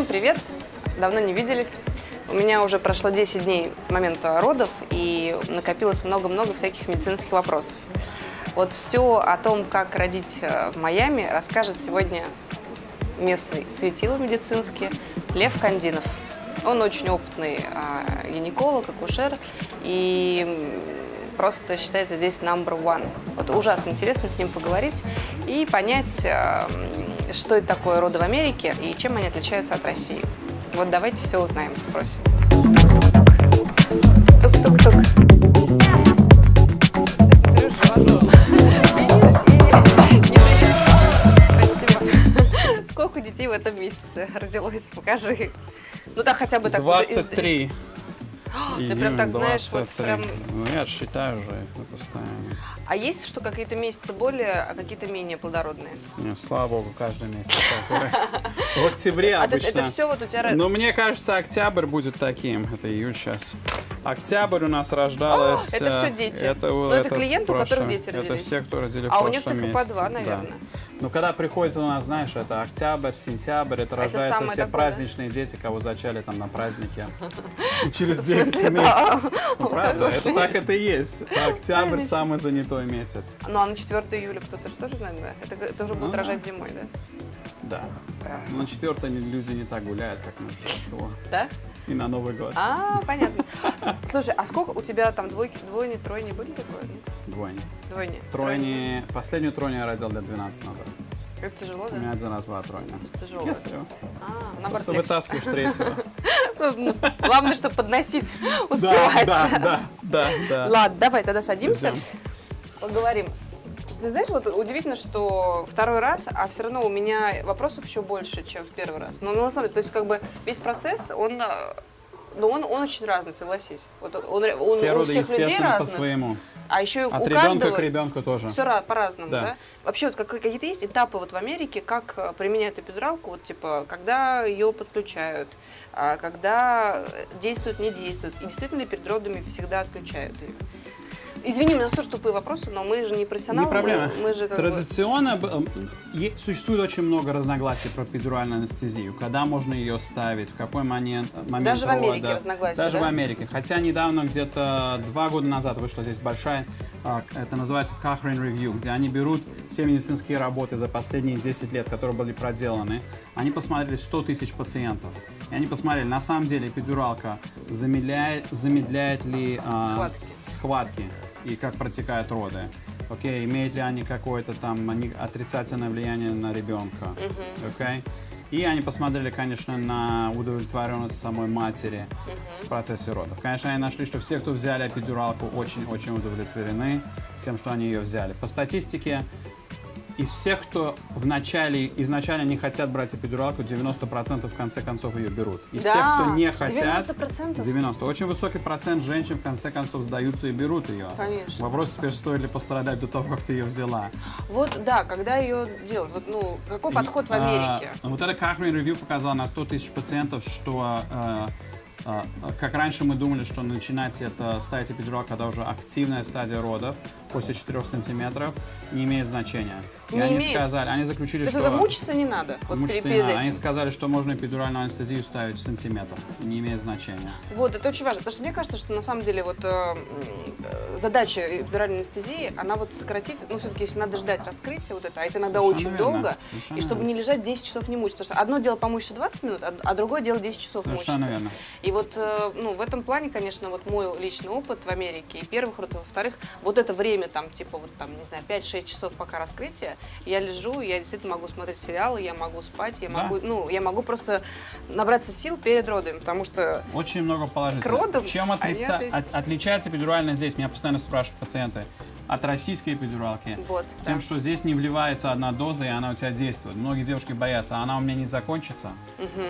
Привет! Давно не виделись. У меня уже прошло 10 дней с момента родов, и накопилось много-много всяких медицинских вопросов. Вот все о том, как родить в Майами, расскажет сегодня местный светило медицинский Лев Кандинов. Он очень опытный гинеколог, акушер, и просто считается здесь number one. Вот ужасно интересно с ним поговорить и понять, что это такое роды в Америке и чем они отличаются от России. Вот давайте все узнаем, спросим. Тук-тук-тук. Спасибо. Сколько детей в этом месяце родилось? Покажи. Ну да, хотя бы так. 23. Ты прям так знаешь, вот прям... Ну, я считаю уже постоянно. А есть что какие-то месяцы более, а какие-то менее плодородные? Нет, слава богу, каждый месяц. В октябре обычно. Это все вот у тебя... Но мне кажется, октябрь будет таким. Это июль сейчас. Октябрь у нас рождалось... Это все дети. Ну, это клиенты, у которых дети родились. Это все, кто родили в прошлом месяце. А у них так и по два, наверное. Да. Но когда приходит у нас, знаешь, это октябрь, сентябрь, это рождаются все праздничные дети, кого зачали там на празднике. И через 9 месяцев. Правда, это так это и есть. Октябрь самый занятой месяц. Ну а на 4 июля кто-то же тоже, наверное, это уже будут рожать зимой, да? Да. Но на 4 люди не так гуляют, как на Рождество. Да? И на Новый год. Понятно. Слушай, а сколько у тебя там двойни, тройни были такое? Двойни. Тройни. Последнюю тройню я родил лет 12 назад. Это тяжело, да? У меня один раз была тройня. Тяжело. Кесарево. Просто вытаскиваешь третьего. Главное, чтобы подносить успевать. Да. Ладно, давай тогда садимся, поговорим. Ты знаешь, вот удивительно, что второй раз, а все равно у меня вопросов еще больше, чем в первый раз. Но на самом деле, то есть как бы весь процесс, он очень разный, согласись. Все роды, естественно, по-своему. А еще от у ребенка каждого к ребенку тоже. Все по-разному, да? Да? Вообще, вот какие-то есть этапы вот в Америке, как применяют эпидуралку, вот типа, когда ее подключают, когда действует, не действует, и действительно ли перед родами всегда отключают ее. Извини, у нас тоже тупые вопросы, но мы же не профессионалы. Не проблема. Мы же Традиционно существует очень много разногласий про эпидуральную анестезию. Когда можно ее ставить, в какой момент Даже рода. в Америке разногласия, Даже да? в Америке. Хотя недавно, где-то 2 года назад, вышла здесь большая, это называется Cochrane Review, где они берут все медицинские работы за последние 10 лет, которые были проделаны. Они посмотрели 100 тысяч пациентов. И они посмотрели, на самом деле эпидуралка замедляет ли схватки и как протекают роды. Окей, имеют ли они какое-то там отрицательное влияние на ребенка. Окей. И они посмотрели, конечно, на удовлетворенность самой матери в процессе родов. Конечно, они нашли, что все, кто взяли эпидуралку, очень-очень удовлетворены тем, что они ее взяли. По статистике, из всех, кто изначально не хотят брать эпидуралку, 90% в конце концов ее берут. Из тех, кто не хотят, 90%. Очень высокий процент женщин в конце концов сдаются и берут ее. Конечно. Вопрос теперь, стоит ли пострадать до того, как ты ее взяла. Вот, да, когда ее делают, вот, какой подход в Америке? Вот это Cochrane Review показало на 100 тысяч пациентов, что как раньше мы думали, что начинать это ставить эпидуралку, когда уже активная стадия родов, после 4 сантиметров, не имеет значения. И они заключили, что... мучиться не надо. Мучиться не надо. Они сказали, что можно эпидуральную анестезию ставить в сантиметр. И не имеет значения. Вот, это очень важно. Потому что мне кажется, что на самом деле вот задача эпидуральной анестезии, она вот сократить, все-таки если надо ждать раскрытия, вот это, а это иногда очень долго, и чтобы не лежать 10 часов не мучиться. Потому что одно дело помучиться 20 минут, а другое дело 10 часов мучиться. Совершенно верно. И вот в этом плане, конечно, вот мой личный опыт в Америке и первых родов, во-вторых, вот это время там, типа, вот там, не знаю, 5-6 часов пока раскрытия, я лежу, я действительно могу смотреть сериалы, я могу спать, я могу просто набраться сил перед родами, потому что очень много положительного. К родам чем отличается эпидуральная здесь? Меня постоянно спрашивают пациенты. от российской эпидуралки Вот, тем, да. что здесь не вливается одна доза, и она у тебя действует. Многие девушки боятся, она у меня не закончится.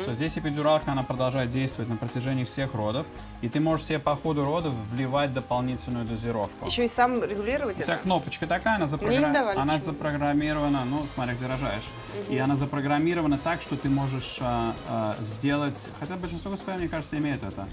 Что здесь эпидуралка, она продолжает действовать на протяжении всех родов, и ты можешь себе по ходу родов вливать дополнительную дозировку. Еще и сам регулировать У тебя это? кнопочка такая, она, Мне не давали она почему-то. запрограммирована, ну, смотря где рожаешь. И она запрограммирована так, что ты можешь сделать, хотя большинство госпиталей, мне кажется, имеют это,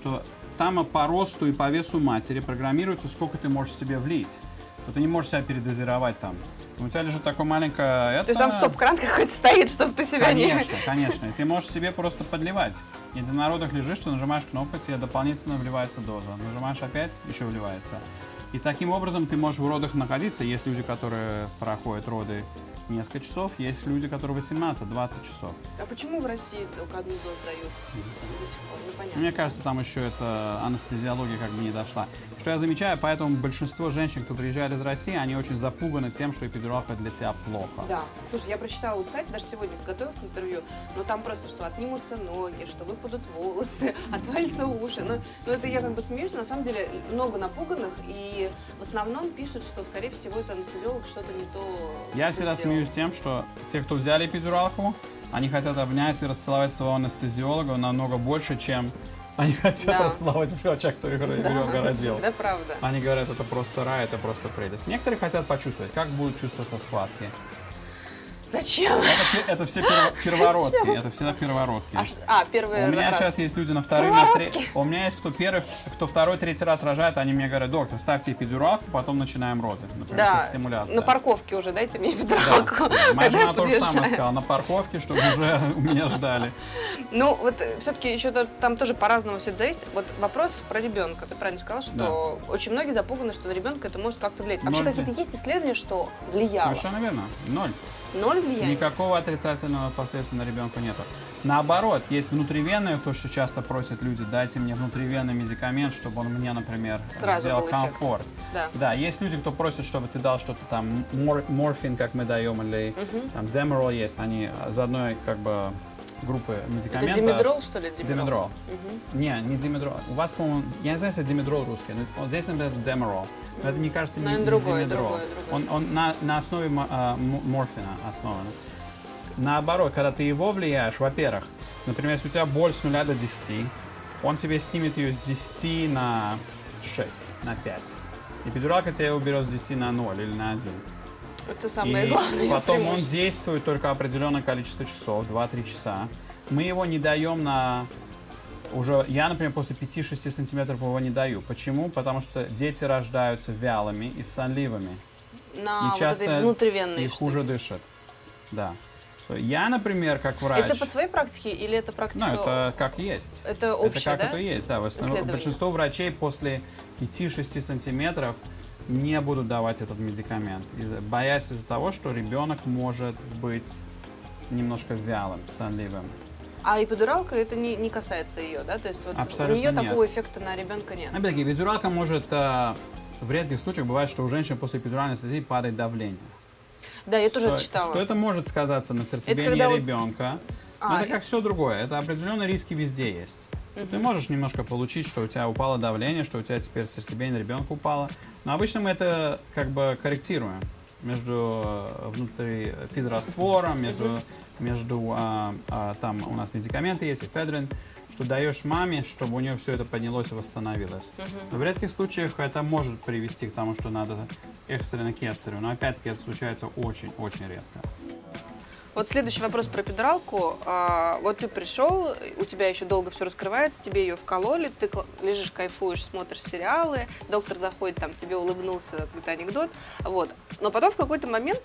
что там по росту и по весу матери программируется, сколько ты можешь себе влить. То ты не можешь себя передозировать там. У тебя лежит такое маленькое... То есть там стоп-кран какой-то стоит, чтобы ты себя Конечно, конечно. И ты можешь себе просто подливать. И ты на родах лежишь, ты нажимаешь кнопку, тебе дополнительно вливается доза. Нажимаешь опять, еще вливается. И таким образом ты можешь в родах находиться. Есть люди, которые проходят роды несколько часов, есть люди, которые 18-20 часов. А почему в России только одну дозу дают? До сих пор непонятно. Мне кажется, там еще это анестезиология как бы не дошла. Что я замечаю, поэтому большинство женщин, кто приезжает из России, они очень запуганы тем, что эпидуралка для тебя плохо. Да. Слушай, я прочитала вот сайт, даже сегодня готовилась к интервью, но там просто, что отнимутся ноги, что выпадут волосы, отвалятся уши. Но это я как бы смеюсь, на самом деле много напуганных, и в основном пишут, что, скорее всего, это анестезиолог что-то не то Я всегда сделал. смеюсь тем, что те, кто взяли эпидуралку, они хотят обнять и расцеловать своего анестезиолога намного больше, чем они хотят Да. расцеловать врача, кто их городил. Да, правда. Они говорят, это просто рай, это просто прелесть. Некоторые хотят почувствовать, как будут чувствоваться схватки. Зачем? Это все первородки, это всегда первородки. Первый У меня раз. сейчас есть люди на второй, на третий. У меня есть кто второй, третий раз рожает, они мне говорят: доктор, ставьте эпидуралку, потом начинаем роды, например, со стимуляцией. На парковке уже дайте мне Да. эпидуралку. Моя Тогда жена я тоже самое подъезжаю. сказала, на парковке, чтобы уже у меня ждали. Ну, вот все-таки еще там тоже по-разному все это зависит. Вот вопрос про ребенка. Ты правильно сказал, что очень многие запуганы, что на ребенка это может как-то влиять. Вообще, Ноль. кстати, есть исследования, что влияло. Совершенно верно. Ноль. Ноль влияния? Никакого отрицательного последствия на ребенка нету. Наоборот, есть внутривенное, то, что часто просят люди: дайте мне внутривенный медикамент, чтобы он мне, например, Сразу сделал был эффект. комфорт. Да. Да, есть люди, кто просит, чтобы ты дал что-то там, морфин, как мы даем, или там демерол есть, они из одной как бы группы Это медикаментов. димедрол, что ли? Димедрол. Не димедрол. У вас, по-моему, я не знаю, если это димедрол русский, но вот здесь написано демерол. Но это, мне кажется, не Наверное, другой, димедрол. другой. Он на основе морфина основан. Наоборот, когда ты его влияешь, во-первых, например, если у тебя боль с 0 до 10, он тебе снимет ее с 10 на 6, на 5. Эпидуралка тебя его берет с 10 на 0 или на 1. Это самое И главное. потом он преимущество. действует только определенное количество часов, 2-3 часа. Мы его не даем на... Я, например, после 5-6 сантиметров его не даю. Почему? Потому что дети рождаются вялыми и сонливыми. На И вот часто этой внутривенной и хуже штуке. дышат. Да. Я, например, как врач... Это по своей практике или это практика? Ну, это как есть. Это общее, Это как да? это есть, да. В основном Исследование. большинство врачей после 5-6 сантиметров не будут давать этот медикамент, боясь из-за того, что ребенок может быть немножко вялым, сонливым. А эпидуралка это не касается ее, да? То есть вот Абсолютно у нее нет. такого эффекта на ребенка нет. Опять-таки, эпидуралка может... в редких случаях бывает, что у женщин после эпидуральной анестезии падает давление. Да, я тоже Что- это читала. Что это может сказаться на сердцебиении когда вот- ребенка. Но это как все другое. Это определенные риски везде есть. Ты можешь немножко получить, что у тебя упало давление, что у тебя теперь сердцебиение ребенка упало. Но обычно мы это как бы корректируем между внутри физраствором, там у нас медикаменты есть, эфедрин, что даешь маме, чтобы у нее все это поднялось и восстановилось. Но в редких случаях это может привести к тому, что надо экстренно кесарево. Но опять-таки это случается очень-очень редко. Вот следующий вопрос про эпидуралку. Вот ты пришел, у тебя еще долго все раскрывается, тебе ее вкололи, ты лежишь, кайфуешь, смотришь сериалы, доктор заходит, там тебе улыбнулся, какой-то анекдот. Вот. Но потом в какой-то момент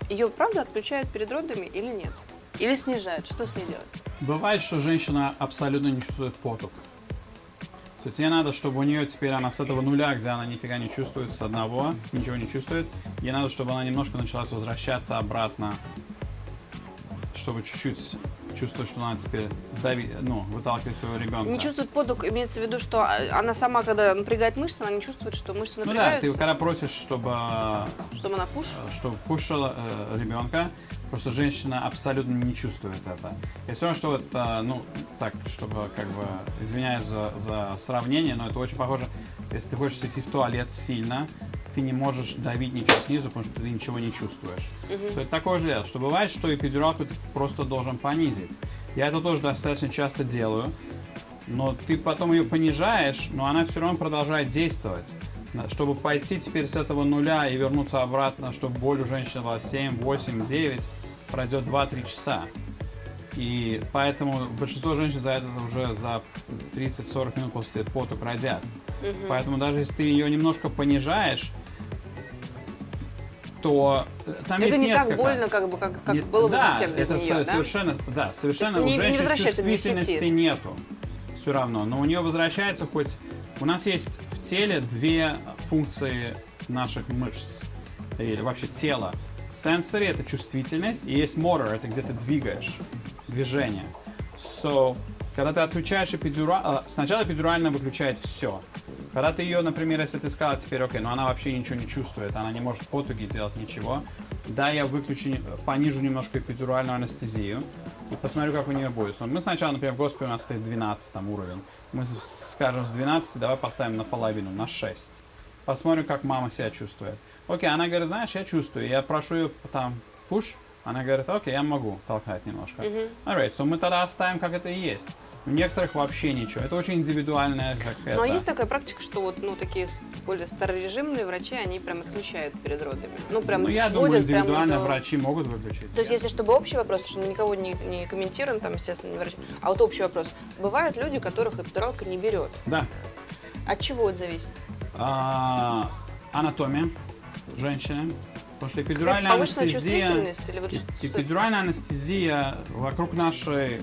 ее, правда, отключают перед родами или нет? Или снижают? Что с ней делать? Бывает, что женщина абсолютно не чувствует поток. То есть тебе надо, чтобы у нее теперь она с этого нуля, где она нифига не чувствует, с одного, ничего не чувствует, ей надо, чтобы она немножко началась возвращаться обратно, чтобы чуть-чуть чувствовать, что она теперь выталкивает своего ребенка. Не чувствует поток, имеется в виду, что она сама, когда напрягает мышцы, она не чувствует, что мышцы Ну да, напрягаются, ты когда просишь, чтобы она пуш. пушила ребенка, просто женщина абсолютно не чувствует это. И все равно, что вот, так, чтобы, как бы, извиняюсь за сравнение, но это очень похоже, если ты хочешь идти в туалет сильно, ты не можешь давить ничего снизу, потому что ты ничего не чувствуешь. So, это такое же дело, что бывает, что эпидуралку ты просто должен понизить. Я это тоже достаточно часто делаю, но ты потом ее понижаешь, но она все равно продолжает действовать. Чтобы пойти теперь с этого нуля и вернуться обратно, чтобы боль у женщины была 7, 8, 9, пройдет 2-3 часа. И поэтому большинство женщин за это уже за 30-40 минут после поток родят. Поэтому даже если ты ее немножко понижаешь, то там это есть не несколько. Так больно, как Нет, было бы да, совсем без это нее, да? совершенно у не женщин возвращается к 10. чувствительности нету. Все равно. Но у нее возвращается хоть... У нас есть в теле две функции наших мышц. Или вообще тела. Сенсори — это чувствительность, и есть motor — это где ты двигаешь. Движение. So, когда ты отключаешь эпидурал, сначала эпидурально выключает все. Когда ты ее, например, если ты сказала теперь, окей, но она вообще ничего не чувствует, она не может потуги делать ничего, да, я понижу немножко эпидуральную анестезию и посмотрю, как у нее будет. Мы сначала, например, в госпитале у нас стоит 12 там уровень. Мы скажем с 12 давай поставим наполовину, на 6. Посмотрим, как мама себя чувствует. Окей, она говорит, знаешь, я чувствую. Я прошу ее там push. Она говорит, окей, я могу толкать немножко. Alright, so мы тогда оставим, как это и есть. У некоторых вообще ничего. Это очень индивидуальное, как это. Ну, а есть такая практика, что вот, ну, такие более старорежимные врачи, они прям отключают перед родами? Ну, прям Ну, я думаю, индивидуально врачи могут выключить. То есть, если чтобы общий вопрос, что мы никого не комментируем, там, естественно, не врачи, а вот общий вопрос. Бывают люди, которых эпидуралка не берет. Да. От чего это зависит? Анатомия женщины. Потому что эпидуральная анестезия вокруг нашей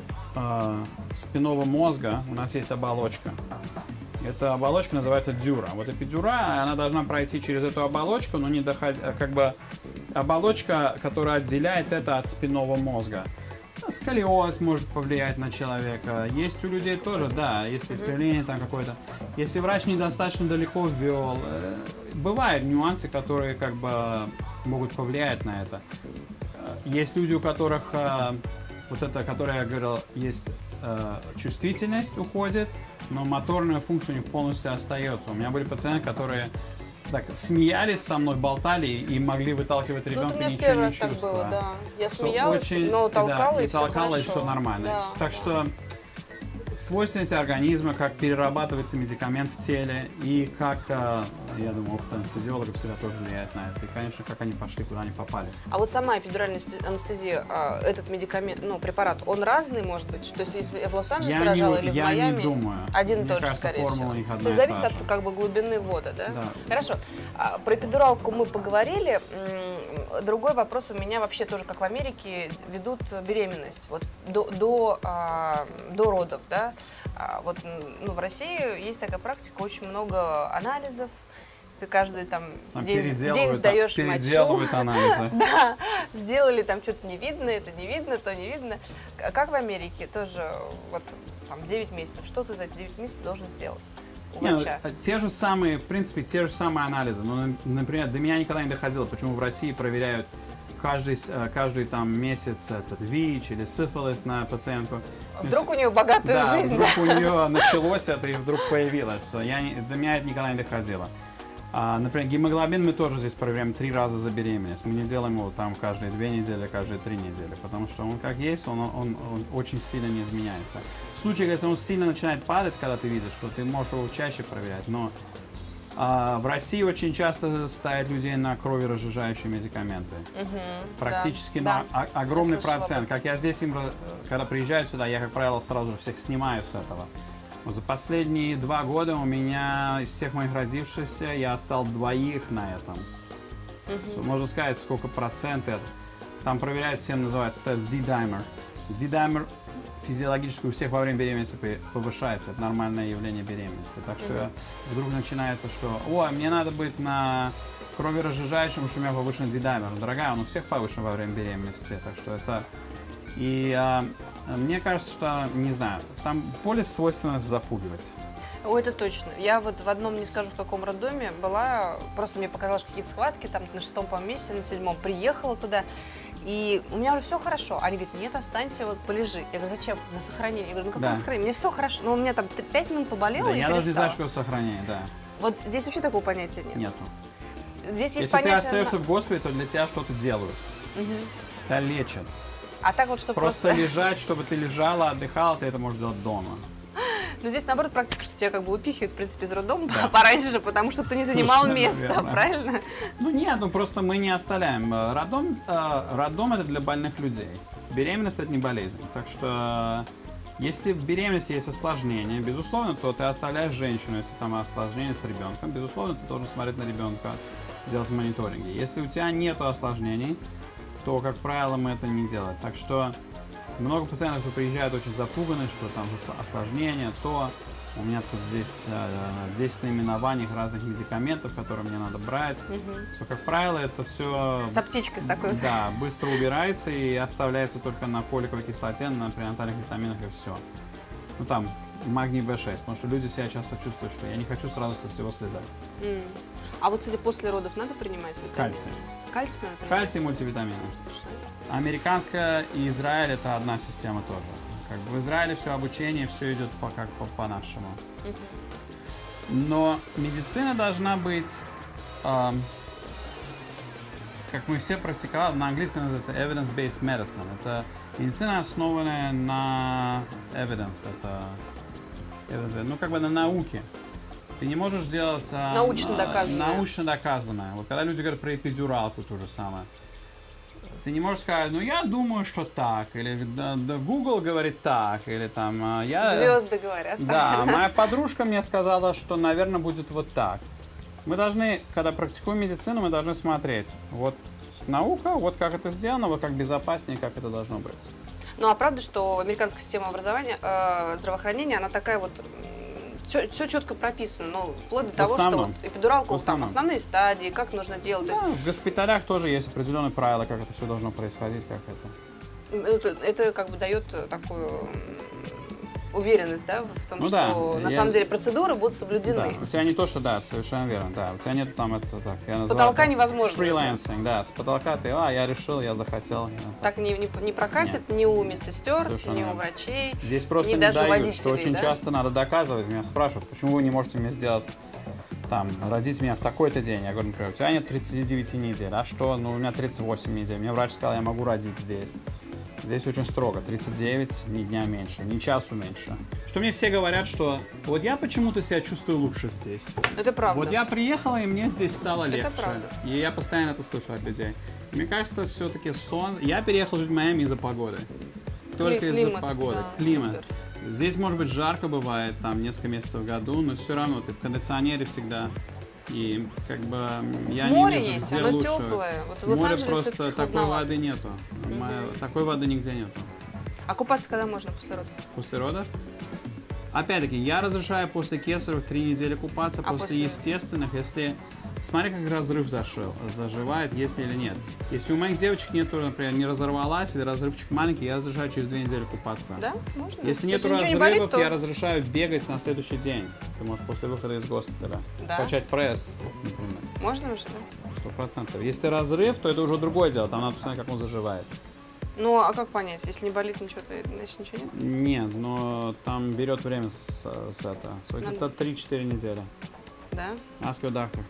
спинного мозга у нас есть оболочка. Эта оболочка называется дюра. Вот эпидура, она должна пройти через эту оболочку, но не доходить, как бы оболочка, которая отделяет это от спинного мозга. Сколиоз может повлиять на человека. Есть у людей тоже, да, если искривление там какое-то. Если врач недостаточно далеко ввел, бывают нюансы, которые как бы могут повлиять на это. Есть люди, у которых вот это, которое я говорил, есть чувствительность уходит, но моторная функция у них полностью остается. У меня были пациенты, которые так смеялись со мной, болтали и могли выталкивать ребенка, ничего не чувствуя. Так было, да. Я смеялась, но толкала, да, и толкала, и все все нормально. Да. Так что свойственность организма, как перерабатывается медикамент в теле и как, я думаю, опыт анестезиологов всегда тоже влияет на это. И, конечно, как они пошли, куда они попали. А вот сама эпидуральная анестезия, этот медикамент, ну, препарат, он разный, может быть? То есть, если я в Лос-Анджелесе рожала или в Майами? Я не думаю. Один Мне тот же, кажется, скорее формула всего. у них одна То есть, и зависит та от же. как бы глубины ввода, да? Да. Хорошо. Про эпидуралку мы поговорили. Другой вопрос у меня вообще тоже, как в Америке, ведут беременность. Вот до родов, да? Вот, ну, в России есть такая практика, очень много анализов. Ты каждый там день сдаешь мочу. Переделывают анализы. Да, сделали там что-то не видно, это не видно, то не видно. Как в Америке тоже, вот там 9 месяцев, что ты за эти 9 месяцев должен сделать у врача? Те же самые, в принципе, те же самые анализы. Ну, например, до меня никогда не доходило, почему в России проверяют каждый там месяц этот ВИЧ или сифилис на пациентку. Вдруг у нее богатая жизнь. Вдруг у нее началось это и вдруг появилось. До меня это никогда не доходило. Например, гемоглобин мы тоже здесь проверяем 3 раза за беременность. Мы не делаем его там каждые 2 недели, каждые 3 недели, потому что он как есть, он очень сильно не изменяется. В случае, если он сильно начинает падать, когда ты видишь, что ты можешь его чаще проверять, но в России очень часто ставят людей на кроверазжижающие медикаменты. Практически огромный процент. Как я здесь когда приезжаю сюда, я, как правило, сразу же всех снимаю с этого. Вот за последние 2 года у меня из всех моих родившихся я оставил 2 на этом. Можно сказать, сколько процентов. Там проверяют, всем называется тест D-dimer. D-dimer физиологически у всех во время беременности повышается. Это нормальное явление беременности. Так что вдруг начинается, что мне надо быть на кроверазжижающем, что у меня повышен D-dimer. Дорогая, он у всех повышен во время беременности. Так что это... И мне кажется, что, не знаю, там более свойственно запугивать. Ой, это точно. Я вот в одном, не скажу в каком роддоме, была, просто мне показалось какие-то схватки, там на 6-м, по месяце, на 7-м приехала туда, и у меня уже все хорошо. Они говорят, нет, останься, вот полежи. Я говорю, зачем? На сохранение. Я говорю, ну какое сохранение? Мне все хорошо. Ну, у меня там 5 минут поболело, да, и я перестала. даже не знаю, что сохранение, да. Вот здесь вообще такого понятия нет. Нету. Здесь есть Если ты понятие... остаешься в госпитале, то для тебя что-то делают. Тебя лечат. А так вот, что Просто лежать, чтобы ты лежала, отдыхала, ты это можешь сделать дома. Ну, здесь, наоборот, практика, что тебя как бы выпихивают, в принципе, из роддома Да. пораньше, потому что ты не занимал Совершенно место, верно. правильно? Ну нет, ну просто мы не оставляем. Роддом это для больных людей. Беременность это не болезнь. Так что если в беременности есть осложнения, безусловно, то ты оставляешь женщину, если там осложнение с ребенком. Безусловно, ты должен смотреть на ребенка, делать мониторинги. Если у тебя нет осложнений, то, как правило, мы это не делаем. Так что много пациентов приезжают очень запуганы, что там осложнения, то у меня тут здесь 10 наименований разных медикаментов, которые мне надо брать. Все, как правило, это все С аптечкой с такой вот. да, быстро убирается и оставляется только на фоликовой кислоте, на пренатальных витаминах и все. Ну там магний B6, потому что люди себя часто чувствуют, что я не хочу сразу со всего слезать. А вот, кстати, после родов надо принимать витамины? Кальций. Кальций надо принимать? Кальций и мультивитамины. Американская и Израиль это одна система тоже. Как бы в Израиле все обучение, все идет по-нашему. Но медицина должна быть, как мы все практиковали, на английском называется evidence-based medicine. Это медицина, основанная на evidence, это ну как бы на науке. Ты не можешь делать Научно доказанное. Научно доказанное. Вот когда люди говорят про эпидуралку, то же самое. Ты не можешь сказать, ну я думаю, что так, или да, Google говорит так, или там я... Звезды говорят. Да, моя подружка мне сказала, что, наверное, будет вот так. Мы должны, когда практикуем медицину, мы должны смотреть, вот наука, вот как это сделано, вот как безопаснее, как это должно быть. Ну а правда, что американская система образования, здравоохранения, она такая вот, все четко прописано, ну, вплоть до того, что вот эпидуралка, вот там основные стадии, как нужно делать. Да, в госпиталях тоже есть определенные правила, как это все должно происходить, как это. Это как бы дает такую уверенность, да, в том, Ну что да, на самом деле процедуры будут Да, соблюдены. у тебя не то, что да, совершенно верно, да, у тебя нет там это так. С потолка невозможно. Фрилансинг, да, с потолка ты, я решил, я захотел. Так не прокатит ни у медсестер, Совершенно ни у верно. врачей, Здесь просто ни не даже у дают, водителей, что очень да? часто надо доказывать. Меня спрашивают, почему вы не можете мне сделать, там, родить меня в такой-то день. Я говорю, например, у тебя нет 39 недель, а что? Ну, у меня 38 недель. Мне врач сказал, я могу родить здесь. Здесь очень строго, 39, ни дня меньше, ни часу меньше. Что мне все говорят, что вот я почему-то себя чувствую лучше здесь. Это правда. Вот я приехала, и мне здесь стало легче. правда. И я постоянно это слышу от людей. Мне кажется, все-таки сон... Я переехал жить в Майами из-за погоды. Только из-за Климат, погоды. да, Климат. супер. Здесь, может быть, жарко бывает, там, несколько месяцев в году, но все равно ты в кондиционере всегда. И как бы я Море не вижу, есть, где оно лучше. теплое. Вот в Море Лос-Анджелесе просто всё-таки такой холодновато. воды нету. Такой воды нигде нету. А купаться когда можно после родов? После родов? Опять-таки, я разрешаю после кесаревых 3 недели купаться, А после после? естественных, если... Смотри, как разрыв заживает, есть или нет. Если у моих девочек нету, например, не разорвалась, или разрывчик маленький, я разрешаю через 2 недели купаться. Да? Можно? Если То нету есть ничего не разрывов, болит, то- я разрешаю бегать на следующий день. Ты можешь после выхода из госпиталя Да? качать пресс, например. Можно уже, да? 100%. Если разрыв, то это уже другое дело, там надо посмотреть, как он заживает. Ну, а как понять? Если не болит ничего, то значит ничего нет? Нет, но там берет время с это. Надо- Это 3-4 недели. Да? Ask your doctor.